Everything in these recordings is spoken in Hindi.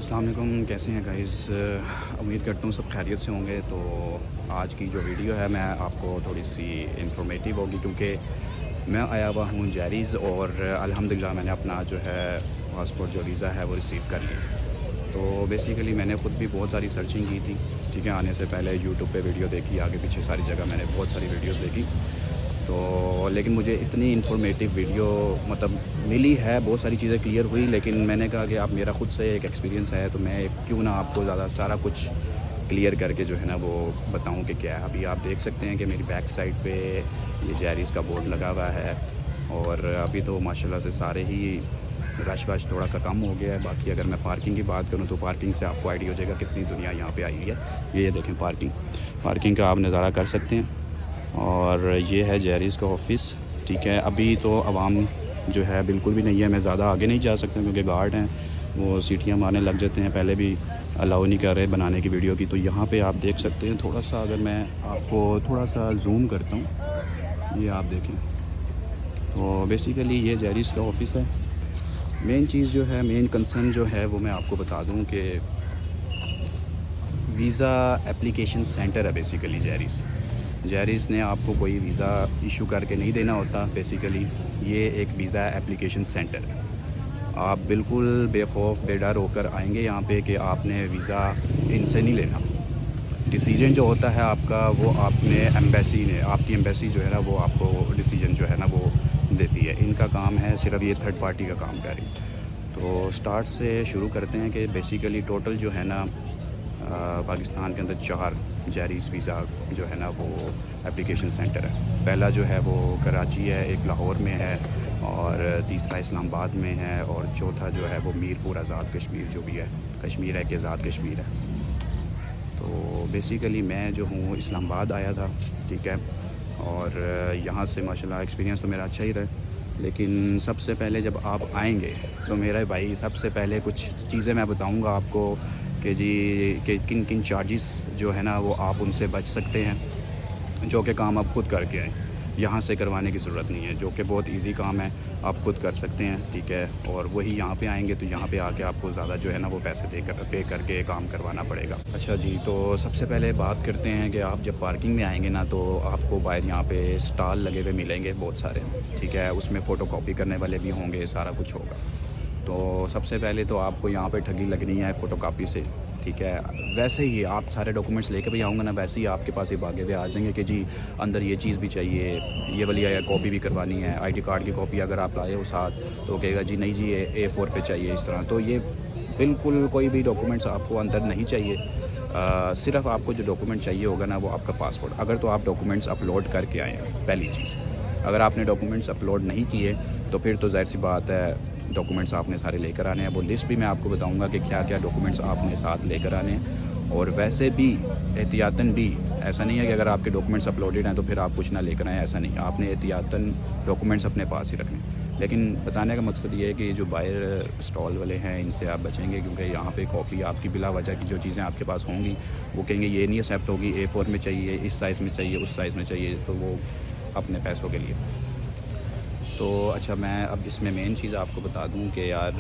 अस्सलाम वालेकुम, कैसे हैं गाइस। उम्मीद करता हूँ सब खैरियत से होंगे। तो आज की जो वीडियो है मैं आपको थोड़ी सी इंफॉर्मेटिव होगी, क्योंकि मैं आया हुआ हूँ जैरीज़ और अल्हम्दुलिल्लाह मैंने अपना जो है पासपोर्ट जो वीज़ा है वो रिसीव कर लिया। तो बेसिकली मैंने ख़ुद भी बहुत सारी सर्चिंग की थी, ठीक है। आने से पहले यूट्यूब पे वीडियो देखी, आगे पीछे सारी जगह मैंने बहुत सारी वीडियोस देखी। तो लेकिन मुझे इतनी इन्फॉर्मेटिव वीडियो मतलब मिली है, बहुत सारी चीज़ें क्लियर हुई, लेकिन मैंने कहा कि आप मेरा ख़ुद से एक एक्सपीरियंस है तो मैं क्यों ना आपको ज़्यादा सारा कुछ क्लियर करके जो है ना वो बताऊं कि क्या है। अभी आप देख सकते हैं कि मेरी बैक साइड पे ये जैरीज़ का बोर्ड लगा हुआ है, और अभी तो माशाल्लाह से सारे ही रश वश थोड़ा सा कम हो गया है। बाकी अगर मैं पार्किंग की बात करूं तो पार्किंग से आपको आइडिया हो जाएगा कितनी दुनिया यहाँ पे आई है। ये देखें पार्किंग का आप नज़ारा कर सकते हैं। और ये है जैरीज़ का ऑफ़िस, ठीक है। अभी तो आवाम जो है बिल्कुल भी नहीं है, मैं ज़्यादा आगे नहीं जा सकता क्योंकि गार्ड हैं, वो सीटियाँ मारने लग जाते हैं। पहले भी अलाउ नहीं कर रहे बनाने की वीडियो की। तो यहाँ पे आप देख सकते हैं थोड़ा सा, अगर मैं आपको थोड़ा सा जूम करता हूँ, ये आप देखें। तो बेसिकली ये जैरीज़ का ऑफ़िस है। मेन चीज़ जो है, मेन कंसर्न जो है वो मैं आपको बता दूँ कि वीज़ा एप्लीकेशन सेंटर है बेसिकली जैरीज़ ने आपको कोई वीज़ा इशू करके नहीं देना होता। बेसिकली ये एक वीज़ा एप्लीकेशन सेंटर है। आप बिल्कुल बेखौफ बेडर होकर आएंगे यहाँ पे कि आपने वीज़ा इनसे नहीं लेना। डिसीजन जो होता है आपका वो आपने आपकी एम्बेसी जो है ना वो आपको डिसीजन जो है ना वो देती है। इनका काम है सिर्फ ये थर्ड पार्टी का काम कर रही। तो स्टार्ट से शुरू करते हैं कि बेसिकली टोटल जो है ना पाकिस्तान के अंदर 4 जैरीज़ वीज़ा जो है ना वो एप्लीकेशन सेंटर है। पहला जो है वो कराची है, एक लाहौर में है, और तीसरा इस्लामाबाद में है, और चौथा जो है वो मीरपुर आज़ाद कश्मीर जो भी है, कश्मीर है कि आज़ाद कश्मीर है। तो बेसिकली मैं जो हूँ इस्लामाबाद आया था, ठीक है। और यहाँ से माशाल्लाह एक्सपीरियंस तो मेरा अच्छा ही रहा। लेकिन सबसे पहले जब आप आएंगे तो मेरा भाई सबसे पहले कुछ चीज़ें मैं बताऊँगा आपको कि जी कि किन किन चार्जेस जो है ना वो आप उनसे बच सकते हैं, जो कि काम आप ख़ुद करके आएँ। यहाँ से करवाने की ज़रूरत नहीं है, जो कि बहुत इजी काम है, आप ख़ुद कर सकते हैं, ठीक है। और वही यहाँ पे आएंगे तो यहाँ पे आके आपको ज़्यादा जो है ना वो पैसे पे करके काम करवाना पड़ेगा। अच्छा जी, तो सबसे पहले बात करते हैं कि आप जब पार्किंग में आएंगे ना तो आपको बाहर यहाँ पे स्टॉल लगे हुए मिलेंगे बहुत सारे, ठीक है। उसमें फ़ोटोकॉपी करने वाले भी होंगे, सारा कुछ होगा। तो सबसे पहले तो आपको यहाँ पे ठगी लगनी है फ़ोटोकॉपी से, ठीक है। वैसे ही आप सारे डॉक्यूमेंट्स लेके भी आऊँगा ना, वैसे ही आपके पास ही भागे हुए आ जाएंगे कि जी अंदर ये चीज़ भी चाहिए, ये वाली कॉपी भी करवानी है, आईडी कार्ड की कॉपी अगर आप लाए हो साथ तो कहेगा जी नहीं जी ये A4 पे चाहिए, इस तरह। तो ये बिल्कुल कोई भी डॉक्यूमेंट्स आपको अंदर नहीं चाहिए। सिर्फ़ आपको जो डॉक्यूमेंट चाहिए होगा ना वो आपका पासपोर्ट, अगर तो आप डॉक्यूमेंट्स अपलोड करके आए हैं, पहली चीज़। अगर आपने डॉक्यूमेंट्स अपलोड नहीं किए तो फिर तो ज़ाहिर सी बात है डॉक्यूमेंट्स आपने सारे लेकर आने हैं। वो लिस्ट भी मैं आपको बताऊंगा कि क्या क्या डॉक्यूमेंट्स आपने साथ लेकर आने हैं। और वैसे भी एहतियातन भी ऐसा नहीं है कि अगर आपके डॉक्यूमेंट्स अपलोडेड हैं तो फिर आप कुछ ना लेकर आएँ, ऐसा नहीं। आपने एहतियातन डॉक्यूमेंट्स अपने पास ही रखने। लेकिन बताने का मकसद ये है कि जो बाहर स्टॉल वाले हैं इनसे आप बचेंगे, क्योंकि यहाँ पे कॉपी आपकी बिला वजह की जो चीज़ें आपके पास होंगी वो कहेंगे ये नहीं एक्सेप्ट होगी, A4 में चाहिए, इस साइज़ में चाहिए, उस साइज़ में चाहिए, तो वो अपने पैसों के लिए। तो अच्छा, मैं अब इसमें मेन चीज़ आपको बता दूं कि यार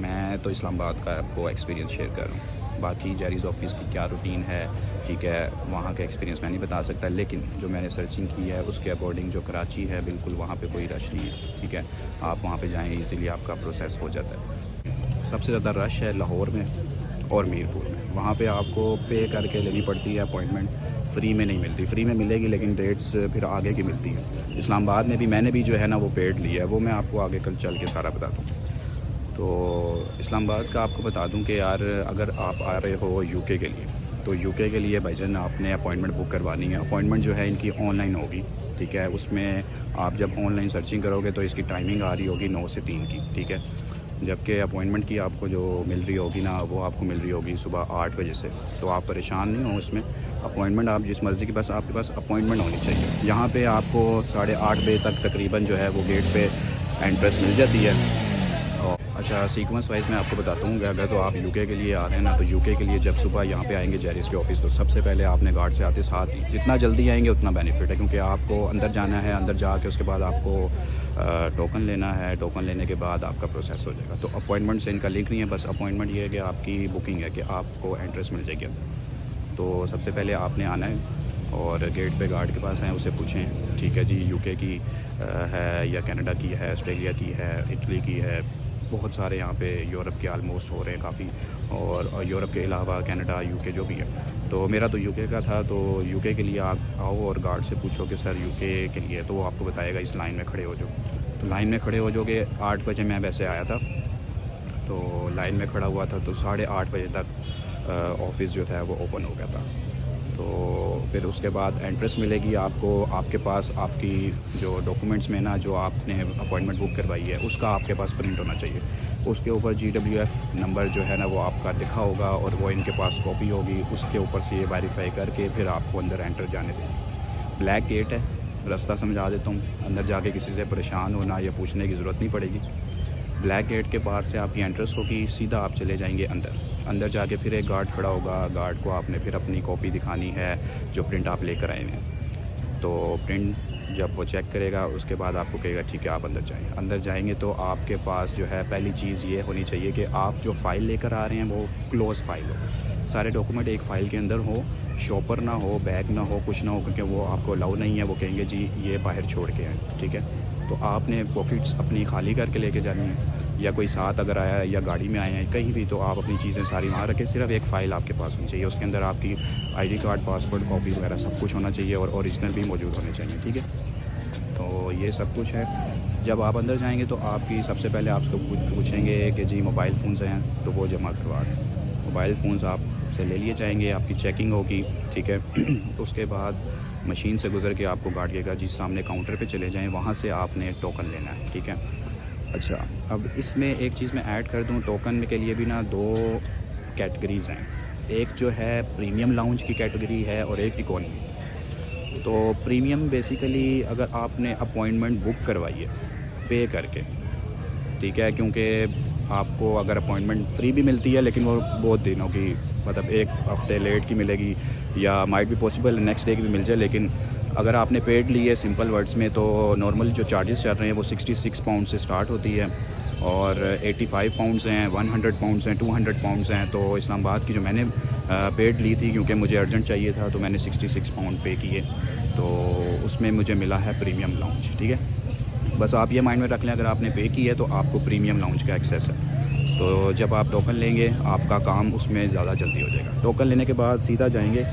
मैं तो इस्लामाबाद का आपको एक्सपीरियंस शेयर कर रहा हूँ। बाकी जैरीज़ ऑफ़िस की क्या रूटीन है, ठीक है, वहाँ का एक्सपीरियंस मैं नहीं बता सकता। लेकिन जो मैंने सर्चिंग की है उसके अकॉर्डिंग जो कराची है बिल्कुल वहाँ पे कोई रश नहीं है, ठीक है। आप वहाँ पे जाएँ इजीली आपका प्रोसेस हो जाता है। सबसे ज़्यादा रश है लाहौर में और मीरपुर में। वहाँ पे आपको पे करके लेनी पड़ती है अपॉइंटमेंट, फ्री में नहीं मिलती। फ्री में मिलेगी लेकिन डेट्स फिर आगे की मिलती है। इस्लामाबाद में भी मैंने भी जो है ना वो पेड लिया है, वो मैं आपको आगे कल चल के सारा बता दूँ। तो इस्लामाबाद का आपको बता दूं कि यार अगर आप आ रहे हो यूके के लिए तो यूके के लिए भाईजान आपने अपॉइंटमेंट बुक करवानी है। अपॉइंटमेंट जो है इनकी ऑनलाइन होगी, ठीक है। उसमें आप जब ऑनलाइन सर्चिंग करोगे तो इसकी टाइमिंग आ रही होगी 9 से 3 की, ठीक है। जबकि अपॉइंटमेंट की आपको जो मिल रही होगी ना वो आपको मिल रही होगी सुबह 8 बजे से। तो आप परेशान नहीं हो इसमें। अपॉइंटमेंट आप जिस मर्ज़ी की, बस आपके पास अपॉइंटमेंट होनी चाहिए। यहाँ पे आपको 8:30 बजे तक तकरीबन जो है वो गेट पे एंट्रेंस मिल जाती है। अच्छा, सीक्वेंस वाइज मैं आपको बताता हूँ कि अगर तो आप यूके के लिए आ रहे हैं ना, तो यूके के लिए जब सुबह यहाँ पे आएंगे जेरिस के ऑफिस, तो सबसे पहले आपने गार्ड से आते साथ ही जितना जल्दी आएंगे उतना बेनिफिट है, क्योंकि आपको अंदर जाना है, अंदर जाके उसके बाद आपको टोकन लेना है, टोकन लेने के बाद आपका प्रोसेस हो जाएगा। तो अपॉइंटमेंट से इनका लिंक नहीं है, बस अपॉइंटमेंट ये है कि आपकी बुकिंग है कि आपको एंट्रेंस मिल जाएगी अंदर। तो सबसे पहले आपने आना है और गेट पे गार्ड के पास हैं, उसे पूछें ठीक है जी यूके की है या कनाडा की है, ऑस्ट्रेलिया की है, इटली की है, बहुत सारे यहाँ पे यूरोप के आलमोस्ट हो रहे हैं काफ़ी, और यूरोप के अलावा कनाडा यूके जो भी है। तो मेरा तो यूके का था, तो यूके के लिए आप आओ और गार्ड से पूछो कि सर यूके के लिए, तो वो आपको बताएगा इस लाइन में खड़े हो जाओ। तो लाइन में खड़े हो जाओगे। 8 बजे मैं वैसे आया था, तो लाइन में खड़ा हुआ था, तो 8:30 बजे तक ऑफ़िस जो था वो ओपन हो गया था। तो फिर उसके बाद एंट्रेंस मिलेगी आपको, आपके पास आपकी जो डॉक्यूमेंट्स में ना जो आपने अपॉइंटमेंट बुक करवाई है उसका आपके पास प्रिंट होना चाहिए। उसके ऊपर GWF नंबर जो है ना वो आपका दिखा होगा और वो इनके पास कॉपी होगी, उसके ऊपर से ये वेरीफाई करके फिर आपको अंदर एंटर जाने देंगे। ब्लैक गेट है, रास्ता समझा देता हूँ, अंदर जाके किसी से परेशान होना या पूछने की ज़रूरत नहीं पड़ेगी। ब्लैक गेट के बाहर से आपकी एंट्रेंस होगी, सीधा आप चले जाएंगे अंदर जाके फिर एक गार्ड खड़ा होगा, गार्ड को आपने फिर अपनी कॉपी दिखानी है जो प्रिंट आप लेकर आए हैं। तो प्रिंट जब वो चेक करेगा उसके बाद आपको कहेगा ठीक है आप अंदर जाएँ। अंदर जाएंगे तो आपके पास जो है पहली चीज़ ये होनी चाहिए कि आप जो फ़ाइल लेकर आ रहे हैं वो क्लोज़ फ़ाइल हो, सारे डॉक्यूमेंट एक फ़ाइल के अंदर हो, शॉपर ना हो, बैग ना हो, कुछ ना हो, क्योंकि वो आपको अलाउ नहीं है, वो कहेंगे जी ये बाहर छोड़ के आए, ठीक है। तो आपने पॉकेट्स अपनी खाली करके लेके जानी है, या कोई साथ अगर आया है या गाड़ी में आए हैं कहीं भी, तो आप अपनी चीज़ें सारी वहाँ रखें, सिर्फ एक फ़ाइल आपके पास होनी चाहिए, उसके अंदर आपकी ID कार्ड, पासपोर्ट कॉपी वगैरह सब कुछ होना चाहिए और ओरिजिनल भी मौजूद होने चाहिए, ठीक है। तो ये सब कुछ है। जब आप अंदर जाएंगे तो आपकी सबसे पहले आपको पूछेंगे कि जी मोबाइल फ़ोन्स हैं, तो वो जमा करवा दें। मोबाइल फ़ोन्स आप से ले लिए जाएंगे, आपकी चेकिंग होगी, ठीक है। उसके बाद मशीन से गुजर के आपको गार्ड कहेगा जी सामने काउंटर पे चले जाएं, वहाँ से आपने टोकन लेना है, ठीक है। अच्छा, अब इसमें एक चीज़ मैं ऐड कर दूँ, टोकन के लिए भी ना 2 कैटेगरीज़ हैं, एक जो है प्रीमियम लाउंज की कैटेगरी है और एक इकोनॉमी। तो प्रीमियम बेसिकली अगर आपने अपॉइंटमेंट बुक करवाई है पे करके, ठीक है, क्योंकि आपको अगर अपॉइंटमेंट फ्री भी मिलती है लेकिन वो बहुत दिनों की, मतलब 1 हफ़्ते लेट की मिलेगी, या माइट भी पॉसिबल नेक्स्ट डे की भी मिल जाए। लेकिन अगर आपने पेड ली है सिंपल वर्ड्स में, तो नॉर्मल जो चार्जेस चल रहे हैं वो 66 पाउंड से स्टार्ट होती है और 85 पाउंड्स हैं, 100 पाउंड्स हैं, 200 पाउंड्स हैं। तो इस्लामाबाद की जो मैंने पेड ली थी, क्योंकि मुझे अर्जेंट चाहिए था, तो मैंने 66 पाउंड पे किए, तो उसमें मुझे मिला है प्रीमियम लाउंज, ठीक है। बस आप ये माइंड में रख लें, अगर आपने पे की है तो आपको प्रीमियम लाउंज का एक्सेस है। तो जब आप टोकन लेंगे आपका काम उसमें ज़्यादा जल्दी हो जाएगा। टोकन लेने के बाद सीधा जाएंगे,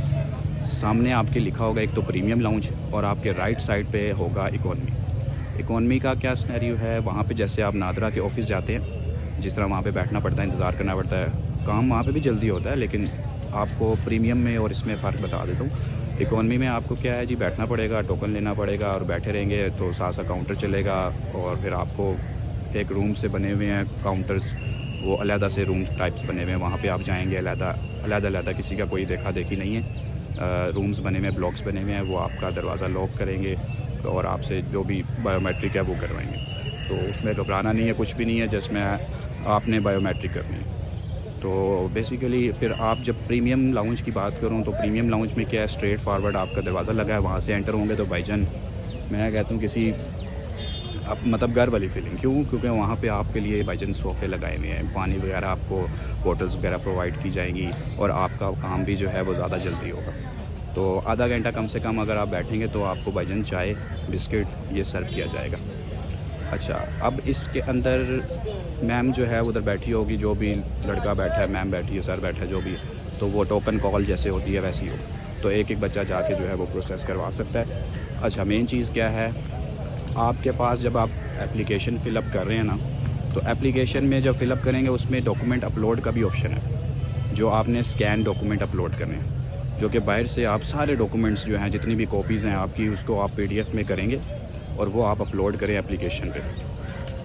सामने आपके लिखा होगा एक तो प्रीमियम लाउंज और आपके राइट साइड पे होगा इकोनॉमी। इकोनॉमी का क्या सिनेरियो है, वहाँ पे जैसे आप नादरा के ऑफ़िस जाते हैं, जिस तरह वहाँ पे बैठना पड़ता है, इंतज़ार करना पड़ता है, काम वहाँ पे भी जल्दी होता है, लेकिन आपको प्रीमियम में और इसमें फ़र्क बता देता हूँ। इकोनॉमी में आपको क्या है जी, बैठना पड़ेगा, टोकन लेना पड़ेगा और बैठे रहेंगे तो साथ साथ काउंटर चलेगा, और फिर आपको एक रूम से बने हुए हैं काउंटर्स, वो अलहदा से रूम्स टाइप्स बने हुए हैं, वहाँ पे आप जाएंगे, अलहदा किसी का कोई देखा देखी नहीं है, रूम्स बने हुए हैं, ब्लॉक्स बने हुए हैं, वो आपका दरवाज़ा लॉक करेंगे और आपसे जो भी बायोमेट्रिक है वो करवाएंगे। तो उसमें घबराना नहीं है, कुछ भी नहीं है, जिसमें आपने बायोमेट्रिक करनी है। तो बेसिकली फिर आप जब प्रीमियम लाउंज की बात करूं, तो प्रीमियम लाउंज में क्या है, स्ट्रेट फारवर्ड आपका दरवाज़ा लगा है, वहाँ से एंटर होंगे तो भाईजान मैं कहता हूँ किसी अब मतलब घर वाली फीलिंग, क्योंकि वहाँ पे आपके लिए भाईजान सोफ़े लगाए हुए हैं, पानी वगैरह आपको बॉटल्स वगैरह प्रोवाइड की जाएंगी और आपका काम भी जो है वो ज़्यादा जल्दी होगा। तो आधा घंटा कम से कम अगर आप बैठेंगे तो आपको भाईजान चाय बिस्किट ये सर्व किया जाएगा। अच्छा, अब इसके अंदर मैम जो है उधर बैठी होगी, जो भी लड़का बैठा है, मैम बैठी है, सर बैठा है, जो भी है, तो वो टोकन कॉल जैसे होती है वैसी हो, तो एक एक बच्चा जाके जो है वो प्रोसेस करवा सकता है। अच्छा, मेन चीज़ क्या है, आपके पास जब आप एप्लीकेशन फ़िलअप कर रहे हैं ना, तो एप्लीकेशन में जब फ़िलअप करेंगे उसमें डॉक्यूमेंट अपलोड का भी ऑप्शन है, जो आपने स्कैन डॉक्यूमेंट अपलोड करने हैं, जो कि बाहर से आप सारे डॉक्यूमेंट्स जो हैं, जितनी भी कॉपीज़ हैं आपकी, उसको आप PDF में करेंगे और वो आप अपलोड करें एप्लीकेशन पे।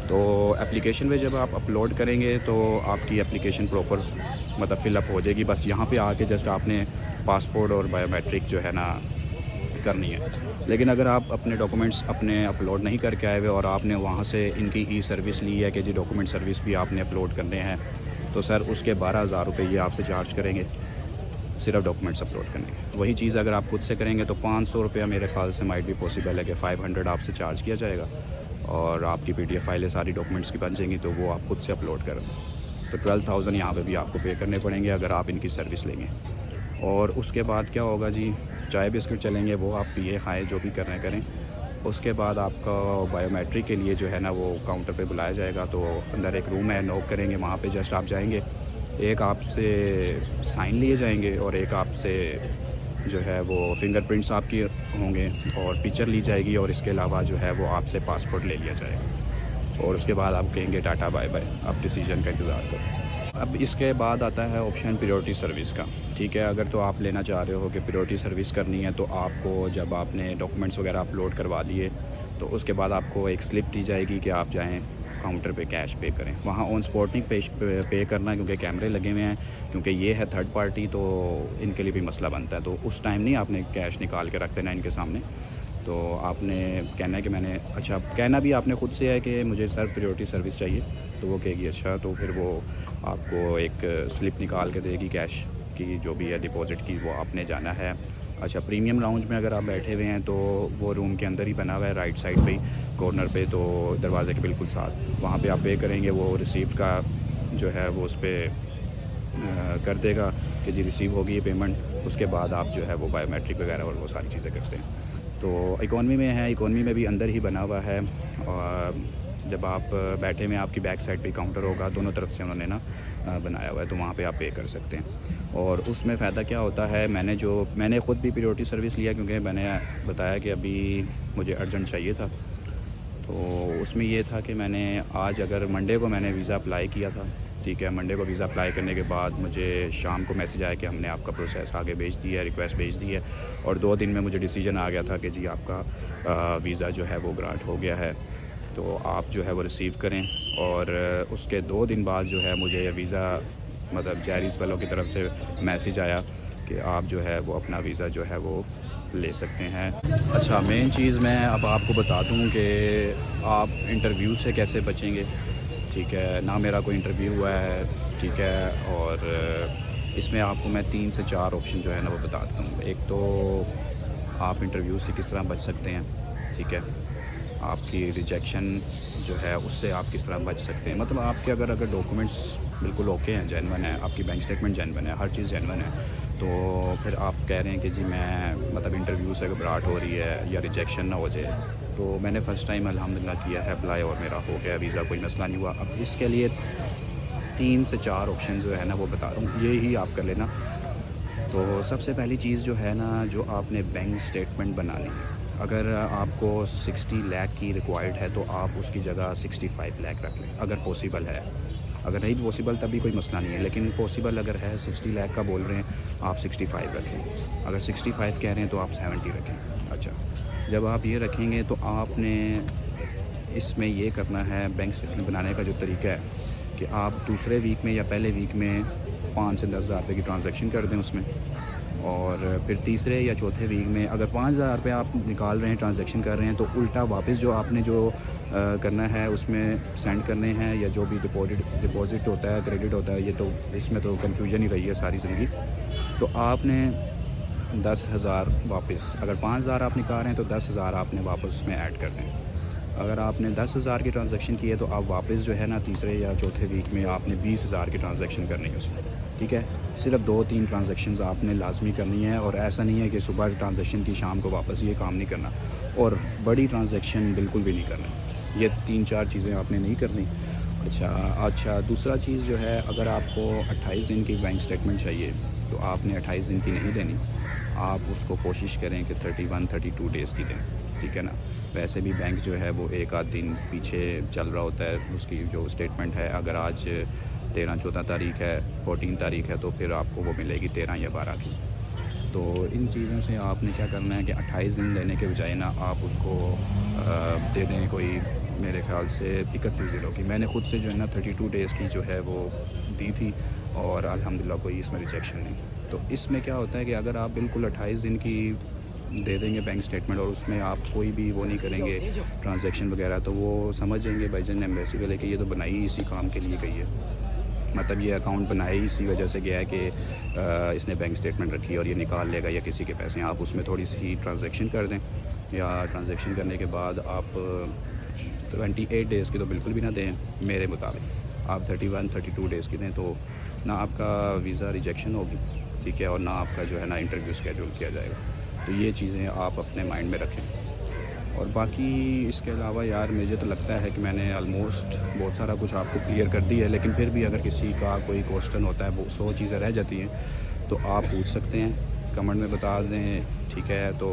तो एप्लीकेशन पे जब आप अपलोड करेंगे तो आपकी एप्लीकेशन प्रॉपर मतलब फ़िलअप हो जाएगी। बस यहाँ पे आके जस्ट आपने पासपोर्ट और बायोमेट्रिक जो है ना करनी है। लेकिन अगर आप अपने डॉक्यूमेंट्स अपने अपलोड नहीं करके आए हुए और आपने वहाँ से इनकी ई सर्विस ली है कि जी डॉक्यूमेंट सर्विस भी आपने अपलोड करने हैं, तो सर उसके 12,000 रुपये ये आपसे चार्ज करेंगे सिर्फ डॉक्यूमेंट्स अपलोड करने के। वही चीज़ अगर आप खुद से करेंगे तो 500 रुपया मेरे ख्याल से माइट भी पॉसिबल है कि 500 आपसे चार्ज किया जाएगा और आपकी PDF फाइलें सारी डॉक्यूमेंट्स की बन जाएंगी, तो वो आप खुद से अपलोड करें। तो 12,000 यहाँ पे भी आपको पे करने पड़ेंगे अगर आप इनकी सर्विस लेंगे। और उसके बाद क्या होगा जी, चाय बिस्किट चलेंगे, वो आप पिए खाएँ जो भी करना करें। उसके बाद आपका बायोमेट्रिक के लिए जो है ना वो काउंटर पे बुलाया जाएगा। तो अंदर एक रूम है, नॉक करेंगे, वहाँ पे जस्ट आप जाएंगे, एक आपसे साइन लिए जाएंगे और एक आपसे जो है वो फिंगरप्रिंट्स आपकी होंगे और पिक्चर ली जाएगी और इसके अलावा जो है वो आपसे पासपोर्ट ले लिया जाएगा और उसके बाद आप कहेंगे टाटा बाय बाय, आप डिसीजन का इंतज़ार करो। अब इसके बाद आता है ऑप्शन प्रायोरिटी सर्विस का। ठीक है, अगर तो आप लेना चाह रहे हो कि प्रायोरिटी सर्विस करनी है तो आपको जब आपने डॉक्यूमेंट्स वगैरह अपलोड करवा दिए तो उसके बाद आपको एक स्लिप दी जाएगी कि आप जाएं काउंटर पे कैश पे करें। वहाँ ऑन स्पॉट नहीं पे करना क्योंकि कैमरे लगे हुए हैं, क्योंकि ये है थर्ड पार्टी तो इनके लिए भी मसला बनता है। तो उस टाइम नहीं आपने कैश निकाल के रख देना इनके सामने। तो आपने कहना है कि मैंने अच्छा कहना भी आपने ख़ुद से है कि मुझे सर प्रायोरिटी सर्विस चाहिए, तो वो कहेगी अच्छा, तो फिर वो आपको एक स्लिप निकाल के देगी कैश की जो भी है डिपॉज़िट की, वो आपने जाना है। अच्छा, प्रीमियम लाउंज में अगर आप बैठे हुए हैं तो वो रूम के अंदर ही बना हुआ है, राइट साइड पे ही कॉर्नर पे, तो दरवाज़े के बिल्कुल साथ वहाँ पे आप पे करेंगे। वो रिसीव का जो है वो उस पर कर देगा कि जी रिसीव होगी ये पेमेंट। उसके बाद आप जो है वो बायोमेट्रिक वगैरह और वो सारी चीज़ें करते हैं। तो इकॉनमी में है, इकॉनमी में भी अंदर ही बना हुआ है और जब आप बैठे में आपकी बैक साइड पे काउंटर होगा, दोनों तरफ से उन्होंने ना बनाया हुआ है, तो वहाँ पे आप पे कर सकते हैं। और उसमें फ़ायदा क्या होता है, मैंने ख़ुद भी प्रायोरिटी सर्विस लिया क्योंकि मैंने बताया कि अभी मुझे अर्जेंट चाहिए था। तो उसमें ये था कि मैंने आज अगर मंडे को मैंने वीज़ा अप्लाई किया था, ठीक है, मंडे को वीज़ा अप्लाई करने के बाद मुझे शाम को मैसेज आया कि हमने आपका प्रोसेस आगे भेज दिया है, रिक्वेस्ट भेज दी है और 2 दिन में मुझे डिसीजन आ गया था कि जी आपका वीज़ा जो है वो ग्रांट हो गया है, तो आप जो है वो रिसीव करें। और उसके 2 दिन बाद जो है मुझे वीज़ा मतलब जैरीज़ वालों की तरफ से मैसेज आया कि आप जो है वो अपना वीज़ा जो है वो ले सकते हैं। अच्छा, मेन चीज़ मैं अब आपको बता दूं कि आप इंटरव्यू से कैसे बचेंगे। ठीक है ना, मेरा कोई इंटरव्यू हुआ है, ठीक है, और इसमें आपको मैं 3 से 4 ऑप्शन जो है ना वो बताता हूँ। एक तो आप इंटरव्यू से किस तरह बच सकते हैं, ठीक है, आपकी रिजेक्शन जो है उससे आप किस तरह बच सकते हैं। मतलब आपके अगर डॉक्यूमेंट्स बिल्कुल ओके हैं, जेन्युइन है, आपकी बैंक स्टेटमेंट जेन्युइन है, हर चीज़ जेन्युइन है, तो फिर आप कह रहे हैं कि जी मैं मतलब इंटरव्यू से घबराहट हो रही है या रिजेक्शन ना हो जाए। तो मैंने फ़र्स्ट टाइम अल्हम्दुलिल्लाह किया है अप्लाई और मेरा हो गया वीज़ा, कोई मसला नहीं हुआ। अब इसके लिए 3 से 4 ऑप्शन जो है ना वो बता रहा हूँ, ये ही आप कर लेना। तो सबसे पहली चीज़ जो है ना, जो आपने बैंक स्टेटमेंट बनानी है, अगर आपको 60 लाख की रिक्वायर्ड है तो आप उसकी जगह 65 लाख रख लें अगर पॉसिबल है। अगर नहीं पॉसिबल तभी कोई मसला नहीं है, लेकिन पॉसिबल अगर है 60 लाख का बोल रहे हैं आप 65 रखें। अगर 65 कह रहे हैं तो आप 70 रखें। अच्छा, जब आप ये रखेंगे तो आपने इसमें ये करना है, बैंक स्टेटमेंट बनाने का जो तरीका है कि आप दूसरे वीक में या पहले वीक में 5 से 10,000 रुपये की ट्रांजैक्शन कर दें उसमें, और फिर तीसरे या चौथे वीक में अगर 5,000 रुपये आप निकाल रहे हैं, ट्रांजैक्शन कर रहे हैं, तो उल्टा वापस जो आपने जो करना है उसमें सेंड करने हैं, या जो भी डिपॉजिट होता है, क्रेडिट होता है, ये तो इसमें तो कन्फ्यूजन ही रही है सारी ज़िंदगी। तो आपने 10,000 वापस, अगर 5,000 आप निकाल रहे हैं तो 10,000 आपने वापस उसमें ऐड कर दें। अगर आपने 10,000 की ट्रांजैक्शन की है तो आप वापस जो है ना तीसरे या चौथे वीक में आपने 20,000 की ट्रांजैक्शन करनी है उसमें, ठीक है। सिर्फ 2-3 ट्रांजैक्शंस आपने लाजमी करनी है, और ऐसा नहीं है कि सुबह ट्रांजैक्शन की शाम को वापस, ये काम नहीं करना, और बड़ी ट्रांजैक्शन बिल्कुल भी नहीं करना। ये 3-4 चीज़ें आपने नहीं करनी। अच्छा, दूसरा चीज़ जो है, अगर आपको 28 दिन की बैंक स्टेटमेंट चाहिए तो आपने 28 दिन की नहीं देनी, आप उसको कोशिश करें कि 31-32 डेज़ की दें, ठीक है ना। वैसे भी बैंक जो है वो एक आध दिन पीछे चल रहा होता है उसकी जो स्टेटमेंट है। अगर आज 13-14 तारीख है, 14 तारीख है, तो फिर आपको वो मिलेगी 13 या 12 की। तो इन चीज़ों से आपने क्या करना है कि 28 दिन देने के बजाय ना आप उसको दे दें कोई, मेरे ख्याल से 31 दिनों की। मैंने ख़ुद से जो है ना 32 डेज़ की जो है वो दी थी, और अल्हम्दुलिल्लाह कोई इसमें रिजेक्शन नहीं। तो इसमें क्या होता है कि अगर आप बिल्कुल 28 दिन की दे देंगे बैंक स्टेटमेंट, और उसमें आप कोई भी वो नहीं करेंगे ट्रांजैक्शन वगैरह, तो वो समझ जाएंगे भाईजान ने एम्बेसी वाले कि ये तो बनाई ही इसी काम के लिए गई है, मतलब ये अकाउंट बनाया ही इसी वजह से गया है कि इसने बैंक स्टेटमेंट रखी और ये निकाल लेगा या किसी के पैसे। आप उसमें थोड़ी सी ट्रांजैक्शन कर दें, या ट्रांजैक्शन करने के बाद आप 28 डेज़ की तो बिल्कुल भी ना दें मेरे मुताबिक, आप 31-32 डेज़ की दें, तो ना आपका वीज़ा रिजेक्शन होगी, ठीक है, और ना आपका जो है ना इंटरव्यू स्केड्यूल किया जाएगा। तो ये चीज़ें आप अपने माइंड में रखें। और बाकी इसके अलावा यार मुझे तो लगता है कि मैंने ऑलमोस्ट बहुत सारा कुछ आपको क्लियर कर दिया है, लेकिन फिर भी अगर किसी का कोई क्वेश्चन होता है, वो 100 चीज़ें रह जाती हैं, तो आप पूछ सकते हैं, कमेंट में बता दें, ठीक है। तो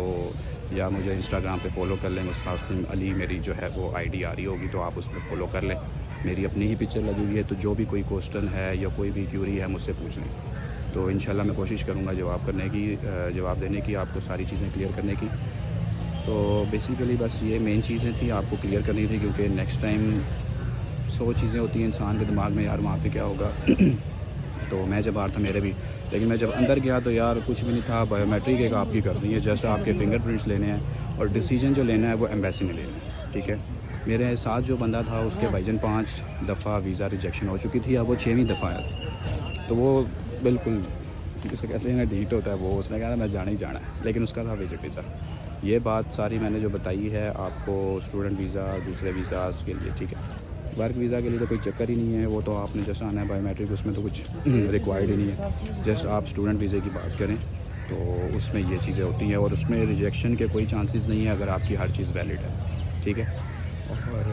या मुझे इंस्टाग्राम पे फॉलो कर लें, मुस्तासिम अली मेरी जो है वो आईडी आ रही होगी, तो आप उस पर फॉलो कर लें। मेरी अपनी ही पिक्चर लगी हुई है, तो जो भी कोई क्वेश्चन है या कोई भी क्यूरी है मुझसे पूछ लें, तो इंशाल्लाह मैं कोशिश करूँगा जवाब देने की, आपको सारी चीज़ें क्लियर करने की। तो बेसिकली बस ये मेन चीज़ें थी, आपको क्लियर करनी थी, क्योंकि नेक्स्ट टाइम 100 चीज़ें होती हैं इंसान के दिमाग में, यार वहाँ पे क्या होगा। तो मैं जब आ रहा था मेरे भी, लेकिन मैं जब अंदर गया तो यार कुछ भी नहीं था, बायोमेट्रिक एक आपकी कर दी है, जस्ट आपके फिंगरप्रिंट्स लेने हैं, और डिसीजन जो लेना है वो एम्बेसी में लेना है, ठीक है। मेरे साथ जो बंदा था उसके भाईजान 5 दफ़ा वीज़ा रिजेक्शन हो चुकी थी, अब वो 6वीं दफ़ा आया था, तो वो बिल्कुल जिसे कहते हैं ना ढीठ होता है, वो उसने कहा मैं जाना ही जाना है, लेकिन उसका था विजिट वीज़ा। ये बात सारी मैंने जो बताई है आपको, स्टूडेंट वीज़ा, दूसरे वीज़ाज़ के लिए, ठीक है। वर्क वीज़ा के लिए तो कोई चक्कर ही नहीं है, वो तो आपने जैसा आना है बायोमेट्रिक, उसमें तो कुछ रिक्वायर्ड ही नहीं है। जस्ट आप स्टूडेंट वीज़े की बात करें तो उसमें ये चीज़ें होती हैं, और उसमें रिजेक्शन के कोई चांसेस नहीं है अगर आपकी हर चीज़ वैलिड है, ठीक है। और